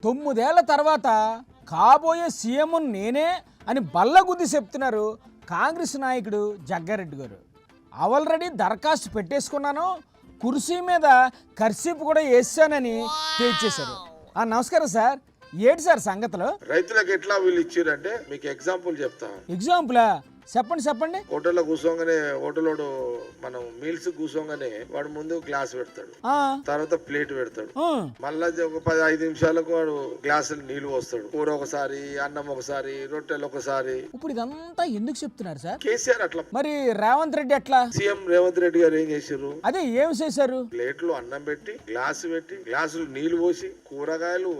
9 ఏళ్ల తర్వాత కాబోయే సీఎం నేనే అని బల్లగుద్ది చెప్తున్నారు కాంగ్రెస్ నాయకుడు జగ్గారెడ్డి గారు. ఆల్రెడీ దరఖాస్తు పెట్టేసుకున్నాను, కుర్చీ మీద కర్చీపు కూడా వేసానని తేల్చేశారు. నమస్కారం సార్, ఏంటి సార్ సంగతులు? రైతులకు ఎట్లా వీళ్ళు ఇచ్చారంటే మీకు ఎగ్జాంపుల్ చెప్తా. ఎగ్జాంపులా? చెప్పండి. హోటల్లో కూర్చోగానే హోటలోడు మనం మీల్స్ కూర్చోగానే వాడు ముందు గ్లాస్ పెడతాడు, తర్వాత ప్లేట్ పెడతాడు, మళ్ళా ఒక 10-5 నిమిషాలకు వాడు గ్లాసులు నీళ్లు పోస్తాడు. కూర ఒకసారి, అన్నం ఒకసారి, రొట్టెలు ఒకసారి. ఇప్పుడు ఇదంతా ఎందుకు చెప్తున్నారు సార్? కేసీఆర్ అట్లా. మరి రేవంత్ రెడ్డి ఎట్లా? సీఎం రేవంత్ రెడ్డి గారు ఏం చేశారు? అదే ఏం చేశారు? ప్లేట్లు అన్నం పెట్టి, గ్లాసులు నీళ్లు పోసి, కూరగాయలు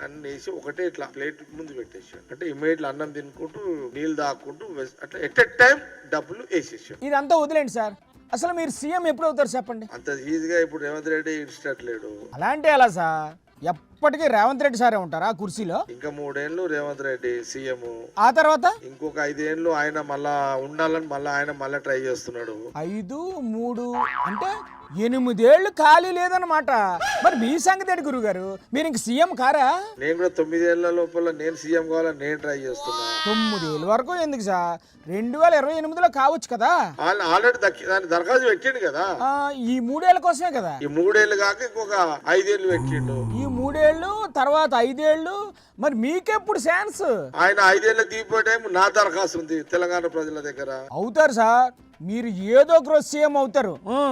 అన్ని వేసి ఒకటే ఇట్లా ప్లేట్ ముందు పెట్టేసాడు. అంటే ఇమీడియట్ అన్నం తినుకుంటూ నీళ్లు తాక్కుంటూ అట్లా ఎట్ ఎ టైం డబ్బులు వేసేసాడు. ఇదంతా వదిలేండి సార్, అసలు మీరు సీఎం ఎప్పుడు అవుతారు చెప్పండి? అంత ఈజీగా ఇప్పుడు రేవంత్ రెడ్డి ఇన్స్టట్లేడు. అలాంటి ఎలా సార్? ఎప్పటికీ రేవంత్ రెడ్డి సారే ఉంటారా కుర్చీలో? ఇంకా 3 ఏళ్ళు రేవంత్ రెడ్డి సీఎం, ఆ తర్వాత ఇంకొక 5 ఏళ్ళు ఆయన మళ్ళా ఉండాలని ఆయన ట్రై చేస్తున్నాడు. 5, 3 అంటే 8 ఏళ్ళు ఖాళీ లేదన్నమాట. మరి మీ సంగతి ఏంటి గురుగారు? మీరు ఇంక సీఎం కారా? నేను కూడా 9 ఏళ్ల లోపల నేను సీఎం కావాలని నేను ట్రై చేస్తున్నా. 9 ఏళ్ళ వరకు ఎందుకు సార్? 2028లో కావచ్చు కదా. ఆల్రెడీ దాని దరఖాస్తు పెట్టిండు కదా. ఈ 3 ఏళ్ల కోసమే కదా. ఈ 3 ఏళ్ళు కాక ఇంకొక 5 ఏళ్ళు పెట్టిండు. ఈ 3 ఏళ్ళు తర్వాత 5 ఏళ్ళు. మరి మీకెప్పుడు ఛాన్స్? ఆయన 5 ఏళ్ళకి దిగిపోయే టైం నా దరఖాస్తు ఉంది తెలంగాణ ప్రజల దగ్గర. అవుతారు సార్, మీరు ఏదో ఒక రోజు సీఎం అవుతారు.